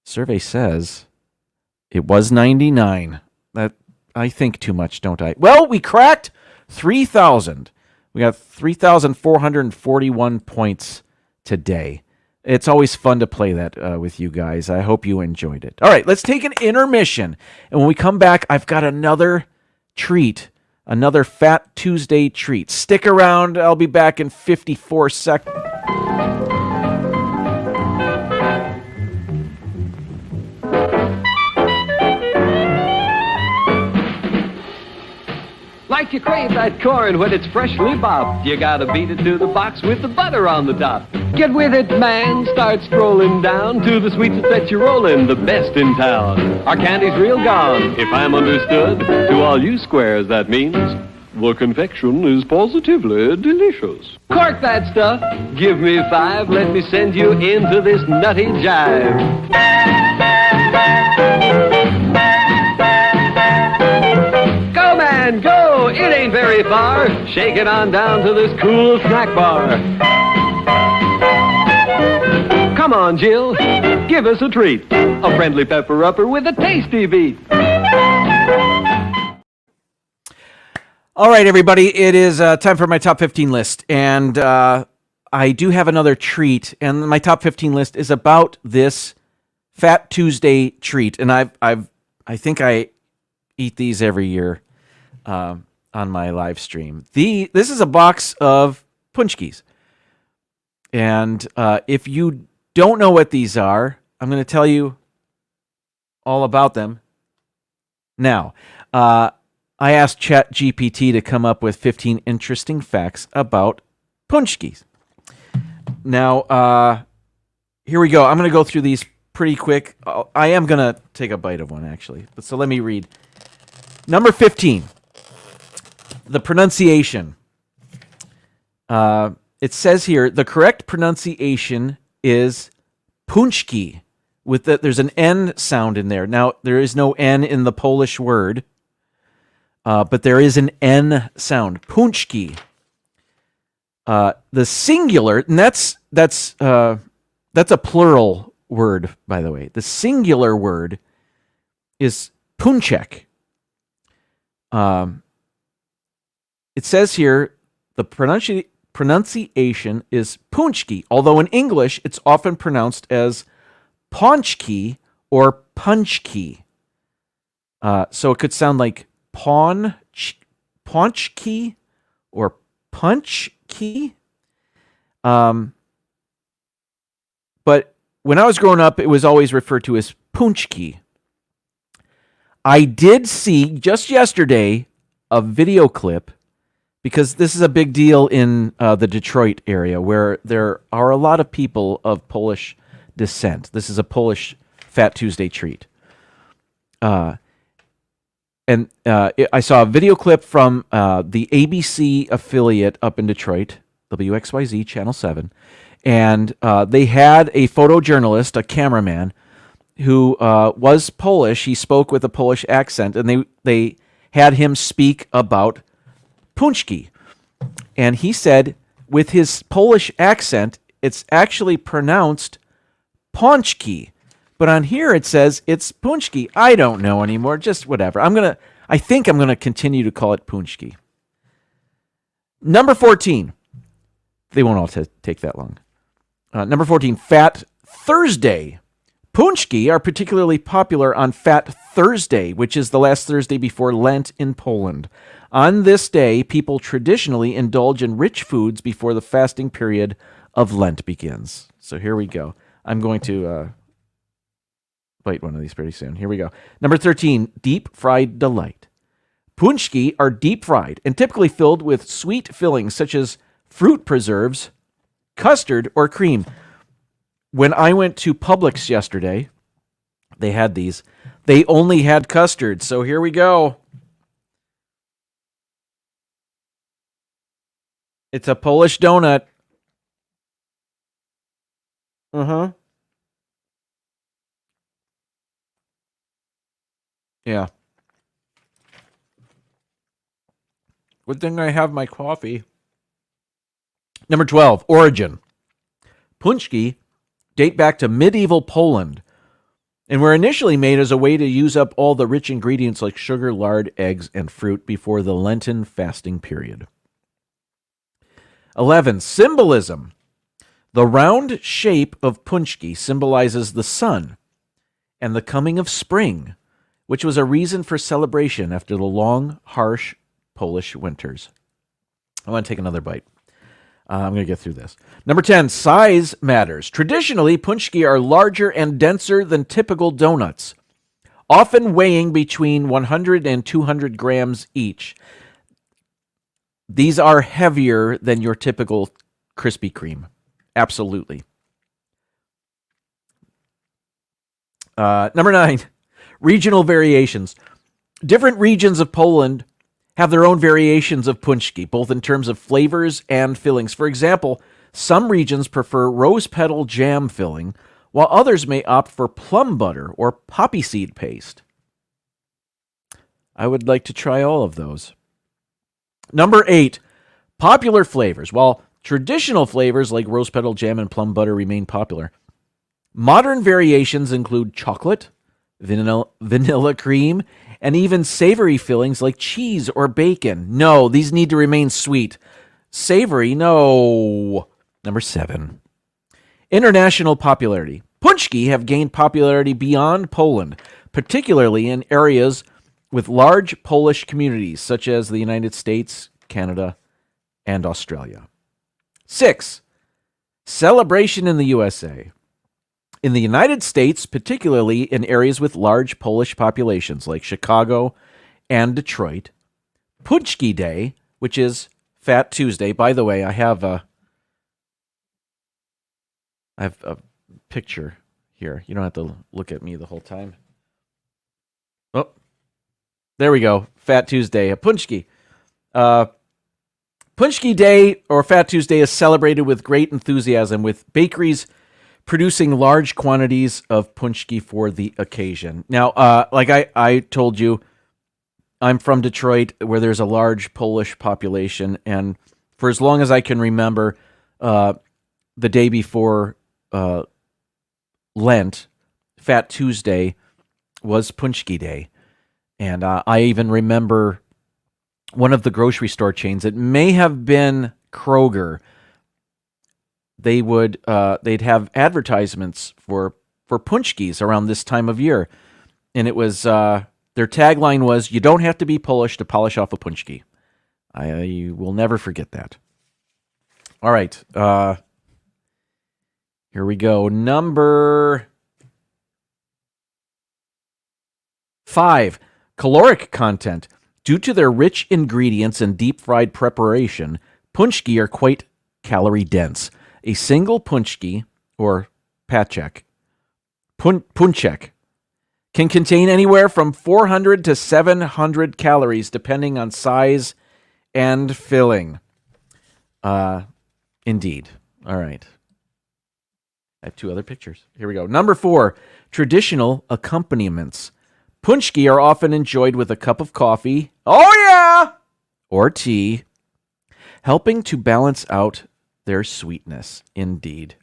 Survey says it was 99. That I think too much, don't I? Well, we cracked 3,000. We got 3,441 points today. It's always fun to play that with you guys. I hope you enjoyed it. All right, let's take an intermission. And when we come back, I've got another treat, another Fat Tuesday treat. Stick around. I'll be back in 54 seconds. Like you crave that corn when it's freshly bobbed, you gotta beat it to the box with the butter on the top. Get with it, man, start strolling down to the sweets that you're rolling, the best in town. Our candy's real gone, if I'm understood. To all you squares, that means the confection is positively delicious. Cork that stuff, give me 5, let me send you into this nutty jive. Go, man, go! It ain't very far. Shake it on down to this cool snack bar. Come on, Jill, give us a treat. A friendly pepper-upper with a tasty beat. All right, everybody, it is time for my top 15 list. And I do have another treat. And my top 15 list is about this Fat Tuesday treat. And I think I eat these every year on my live stream. This is a box of punchkis. And if you don't know what these are, I'm going to tell you all about them now. I asked ChatGPT to come up with 15 interesting facts about punchkis. Now, here we go. I'm going to go through these pretty quick. I am going to take a bite of one, actually. But so let me read. Number 15, the pronunciation. It says here, the correct pronunciation is punchki. There's an N sound in there. Now, there is no N in the Polish word. But there is an N sound, punchki. The singular, and that's a plural word, by the way. The singular word is punchek. It says here the pronunciation is punchki, although in English it's often pronounced as paunchki or punchki. So it could sound like paunchki or punchki. But when I was growing up, it was always referred to as punchki. I did see just yesterday a video clip, because this is a big deal in the Detroit area where there are a lot of people of Polish descent. This is a Polish Fat Tuesday treat. I saw a video clip from the ABC affiliate up in Detroit, WXYZ Channel 7, and they had a photojournalist, a cameraman, who was Polish. He spoke with a Polish accent, and they had him speak about punchki. And he said, with his Polish accent, it's actually pronounced Pączki. But on here it says it's Punchki. I don't know anymore. Just whatever. I think I'm gonna continue to call it Punchki. Number 14. They won't all take that long. Number 14, Fat Thursday. Punchki are particularly popular on Fat Thursday, which is the last Thursday before Lent in Poland. On this day, people traditionally indulge in rich foods before the fasting period of Lent begins. So here we go. I'm going to bite one of these pretty soon. Here we go. Number 13, Deep Fried Delight. Punchki are deep fried and typically filled with sweet fillings such as fruit preserves, custard, or cream. When I went to Publix yesterday, they had these. They only had custard, so here we go. It's a Polish donut. Uh-huh. Yeah. Good thing I have my coffee. Number 12, origin. Punchki date back to medieval Poland and were initially made as a way to use up all the rich ingredients like sugar, lard, eggs, and fruit before the Lenten fasting period. 11, symbolism. The round shape of Punchki symbolizes the sun and the coming of spring, which was a reason for celebration after the long, harsh Polish winters. I want to take another bite. I'm going to get through this. Number 10, size matters. Traditionally, punchki are larger and denser than typical donuts, often weighing between 100 and 200 grams each. These are heavier than your typical Krispy Kreme. Absolutely. Number 9, regional variations. Different regions of Poland have their own variations of punchki, both in terms of flavors and fillings. For example, some regions prefer rose petal jam filling, while others may opt for plum butter or poppy seed paste. I would like to try all of those. Number 8, popular flavors. While traditional flavors like rose petal jam and plum butter remain popular, modern variations include chocolate, vanilla cream, and even savory fillings like cheese or bacon. No, these need to remain sweet. Savory, no. Number 7, international popularity. Punchki have gained popularity beyond Poland, particularly in areas with large Polish communities such as the United States, Canada, and Australia. 6, celebration in the USA. In the United States, particularly in areas with large Polish populations like Chicago and Detroit, Punchki Day, which is Fat Tuesday. By the way, I have a picture here. You don't have to look at me the whole time. Oh, there we go. Fat Tuesday, a Punchki. Punchki Day or Fat Tuesday is celebrated with great enthusiasm, with bakeries producing large quantities of punchki for the occasion. Now, like I told you, I'm from Detroit, where there's a large Polish population, and for as long as I can remember, the day before Lent, Fat Tuesday, was Punchki Day. And I even remember one of the grocery store chains, it may have been Kroger, they'd have advertisements for punchkis around this time of year. And it was, their tagline was, "You don't have to be Polish to polish off a punchki." I will never forget that. All right. Here we go. Number 5, caloric content. Due to their rich ingredients and deep fried preparation, punchki are quite calorie dense. A single punchki, or pacek, punchek, can contain anywhere from 400 to 700 calories, depending on size and filling. Indeed. All right. I have 2 other pictures. Here we go. Number 4, traditional accompaniments. Punchki are often enjoyed with a cup of coffee, oh yeah, or tea. helping to balance out their sweetness. Indeed.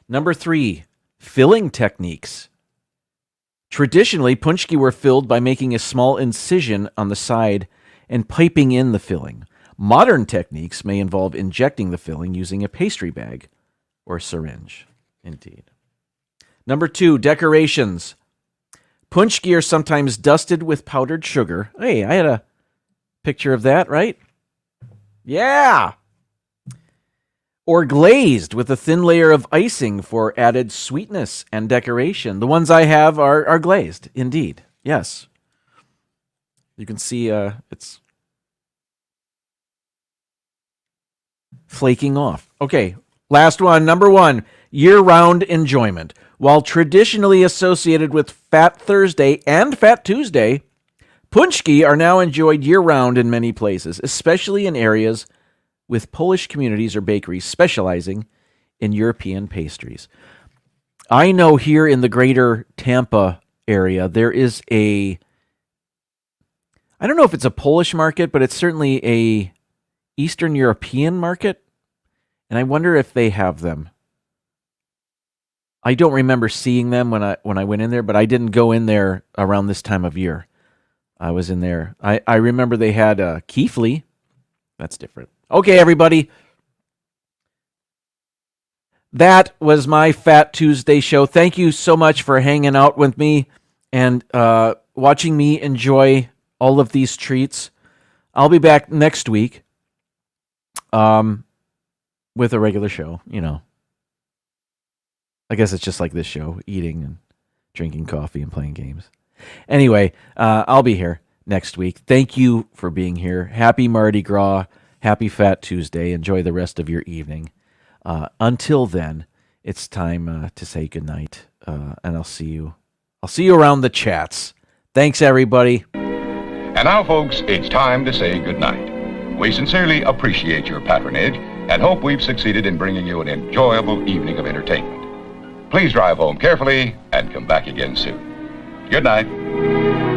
Number 3, filling techniques. Traditionally, punchki were filled by making a small incision on the side and piping in the filling. Modern techniques may involve injecting the filling using a pastry bag or syringe. Indeed. Number 2, decorations. Punchki are sometimes dusted with powdered sugar. Hey, I had a picture of that, right? Yeah! Or glazed with a thin layer of icing for added sweetness and decoration. The ones I have are glazed, indeed. Yes. You can see it's flaking off. Okay, last one, number 1, year-round enjoyment. While traditionally associated with Fat Thursday and Fat Tuesday, punchki are now enjoyed year-round in many places, especially in areas with Polish communities or bakeries specializing in European pastries. I know here in the greater Tampa area, there is I don't know if it's a Polish market, but it's certainly a Eastern European market, and I wonder if they have them. I don't remember seeing them when I went in there, but I didn't go in there around this time of year. I was in there. I remember they had Keefly. That's different. Okay, everybody. That was my Fat Tuesday show. Thank you so much for hanging out with me and watching me enjoy all of these treats. I'll be back next week with a regular show, you know. I guess it's just like this show, eating and drinking coffee and playing games. Anyway, I'll be here next week. Thank you for being here. Happy Mardi Gras. Happy Fat Tuesday. Enjoy the rest of your evening. Until then, it's time to say goodnight, and I'll see you around the chats. Thanks, everybody. And now, folks, it's time to say goodnight. We sincerely appreciate your patronage and hope we've succeeded in bringing you an enjoyable evening of entertainment. Please drive home carefully and come back again soon. Good night.